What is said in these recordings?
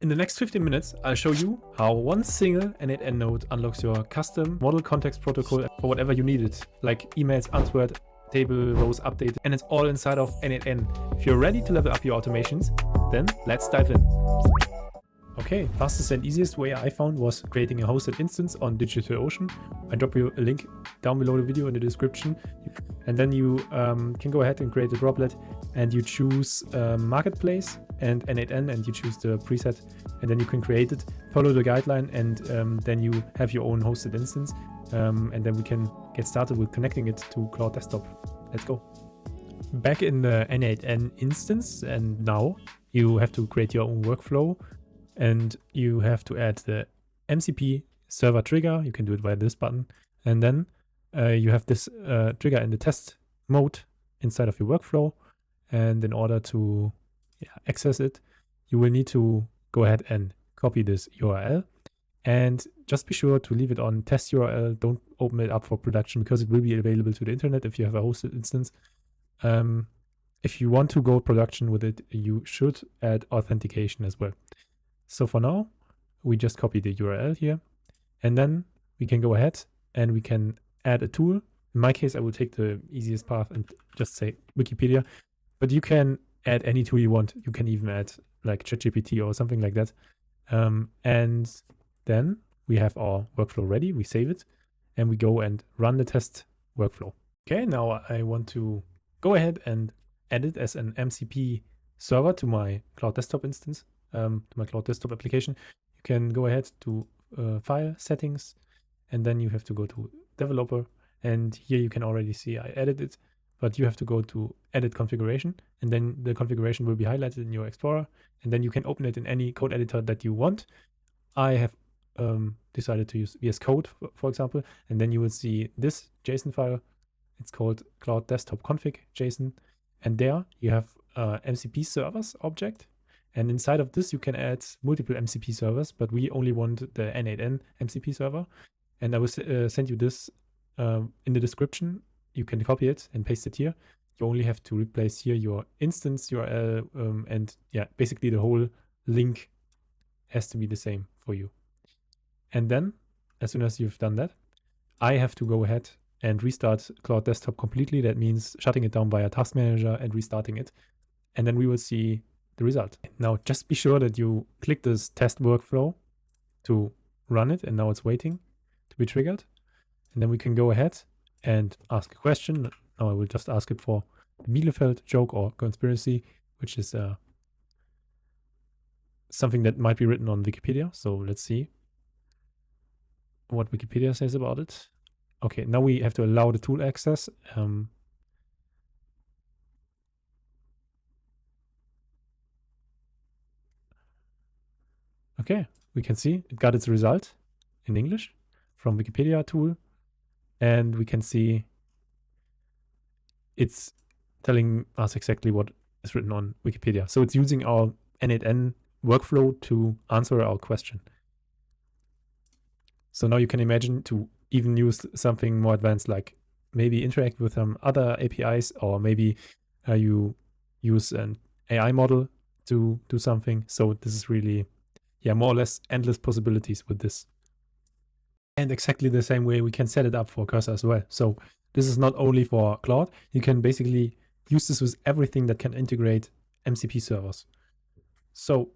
In the next 15 minutes, I'll show you how one single n8n node unlocks your custom model context protocol for whatever you need it, like emails answered, table rows updated, and it's all inside of n8n. If you're ready to level up your automations, then let's dive in. Okay, fastest and easiest way I found was creating a hosted instance on DigitalOcean. I drop you a link down below the video in the description. And then you can go ahead and create a droplet and you choose Marketplace and n8n and you choose the preset and then you can create it, follow the guideline, and then you have your own hosted instance. And then we can get started with connecting it to Cloud Desktop. Let's go. Back in the n8n instance, and now you have to create your own workflow. And you have to add the MCP server trigger. You can do it via this button. And then you have this trigger in the test mode inside of your workflow. And in order to access it, you will need to go ahead and copy this URL. And just be sure to leave it on test URL. Don't open it up for production because it will be available to the internet if you have a hosted instance. If you want to go production with it, you should add authentication as well. So for now, we just copy the URL here, and then we can go ahead and we can add a tool. In my case, I will take the easiest path and just say Wikipedia, but you can add any tool you want. You can even add like ChatGPT or something like that. And then we have our workflow ready. We save it and we go and run the test workflow. Okay, now I want to go ahead and add it as an MCP server to my Cloud Desktop instance. To my Cloud Desktop application. You can go ahead to File, Settings, and then you have to go to Developer. And here you can already see I added it, but you have to go to Edit Configuration, and then the configuration will be highlighted in your Explorer, and then you can open it in any code editor that you want. I have decided to use VS Code, for example, and then you will see this JSON file. It's called Cloud Desktop Config JSON, and there you have MCP servers object. And inside of this, you can add multiple MCP servers, but we only want the n8n MCP server. And I will send you this in the description. You can copy it and paste it here. You only have to replace here your instance URL, and basically the whole link has to be the same for you. And then, as soon as you've done that, I have to go ahead and restart Cloud Desktop completely. That means shutting it down via Task Manager and restarting it. And then we will see the result. Now just be sure that you click this test workflow to run it, and now it's waiting to be triggered. And then we can go ahead and ask a question. Now I will just ask it for the Bielefeld joke or conspiracy, which is something that might be written on Wikipedia. So let's see what Wikipedia says about it. Okay, now we have to allow the tool access. Okay, we can see it got its result in English from Wikipedia tool, and we can see it's telling us exactly what is written on Wikipedia. So it's using our n8n workflow to answer our question. So now you can imagine to even use something more advanced, like maybe interact with some other APIs, or maybe you use an AI model to do something. So this is really more or less endless possibilities with this. And exactly the same way we can set it up for Cursor as well. So this is not only for Cloud. You can basically use this with everything that can integrate MCP servers. So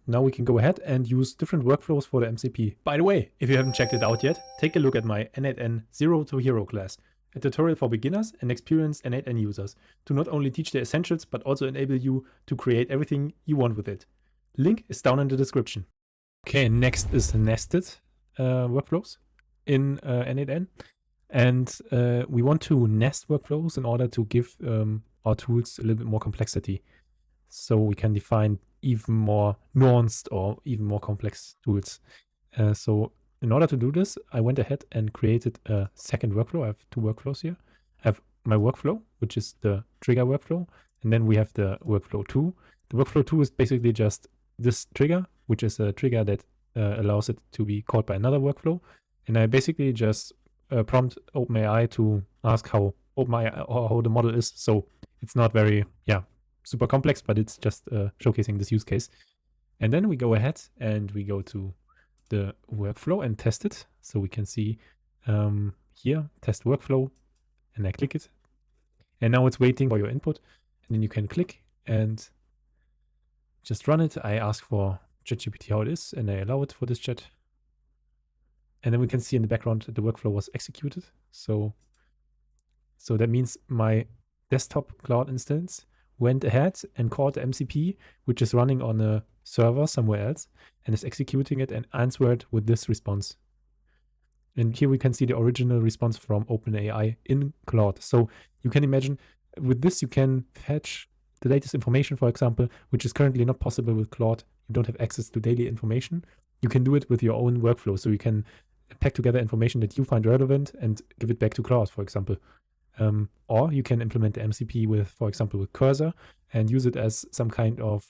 now we can go ahead and use different workflows for the MCP. By the way, if you haven't checked it out yet, take a look at my n8n Zero to Hero class, a tutorial for beginners and experienced n8n users to not only teach the essentials, but also enable you to create everything you want with it. Link is down in the description. Okay, next is the nested workflows in n8n. And we want to nest workflows in order to give our tools a little bit more complexity. So we can define even more nuanced or even more complex tools. So in order to do this, I went ahead and created a second workflow. I have two workflows here. I have my workflow, which is the trigger workflow. And then we have the workflow 2. The workflow 2 is basically just this trigger, which is a trigger that allows it to be called by another workflow. And I basically just prompt OpenAI to ask how OpenAI or how the model is. So it's not very super complex, but it's just showcasing this use case. And then we go ahead and we go to the workflow and test it. So we can see here, test workflow, and I click it. And now it's waiting for your input. And then you can click and just run it. I ask for ChatGPT how it is, and I allow it for this chat. And then we can see in the background that the workflow was executed. So that means my desktop cloud instance went ahead and called the MCP, which is running on a server somewhere else, and is executing it and answered with this response. And here we can see the original response from OpenAI in Claude. So you can imagine with this, you can fetch the latest information, for example, which is currently not possible with Claude. You don't have access to daily information. You can do it with your own workflow. So you can pack together information that you find relevant and give it back to Claude, for example. Or you can implement the MCP with, for example, with Cursor and use it as some kind of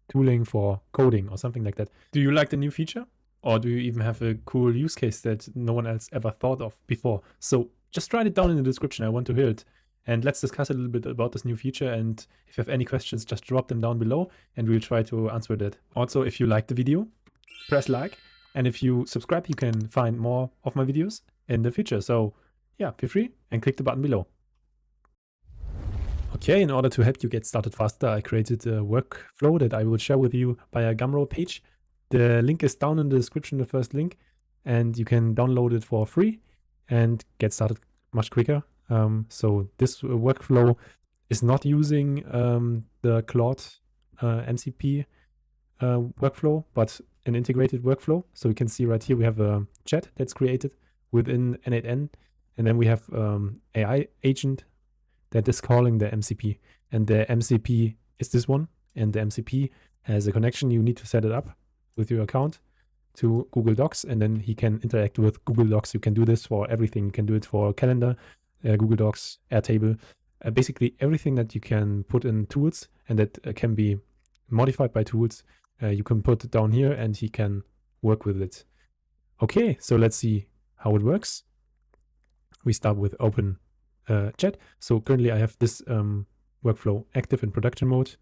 tooling for coding or something like that. Do you like the new feature? Or do you even have a cool use case that no one else ever thought of before? So just write it down in the description. I want to hear it. And let's discuss a little bit about this new feature. And if you have any questions, just drop them down below and we'll try to answer that. Also, if you liked the video, press like. And if you subscribe, you can find more of my videos in the future. So yeah, feel free and click the button below. Okay, in order to help you get started faster, I created a workflow that I will share with you via Gumroad page. The link is down in the description, the first link, and you can download it for free and get started much quicker. So this workflow is not using the Claude MCP workflow, but an integrated workflow. So you can see right here we have a chat that's created within n8n, and then we have AI agent that is calling the MCP, and the MCP is this one, and the MCP has a connection. You need to set it up with your account to Google Docs, and then he can interact with Google Docs. You can do this for everything. You can do it for calendar, Google Docs, Airtable, basically everything that you can put in tools and that can be modified by tools. You can put it down here and he can work with it. Okay, so let's see how it works. We start with open chat. So currently I have this workflow active in production mode,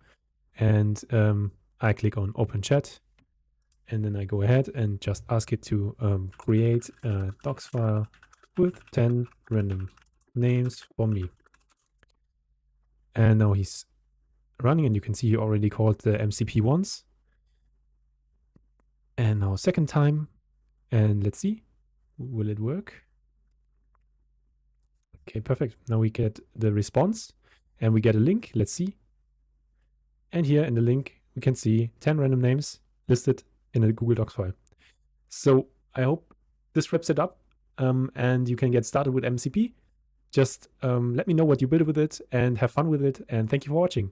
and I click on open chat. And then I go ahead and just ask it to create a docs file with 10 random names for me. And now he's running, and you can see he already called the MCP once. And now second time. And let's see, will it work? Okay, perfect. Now we get the response and we get a link. Let's see. And here in the link, we can see 10 random names listed in a Google Docs file. So I hope this wraps it up and you can get started with MCP. Just let me know what you build with it and have fun with it. And thank you for watching.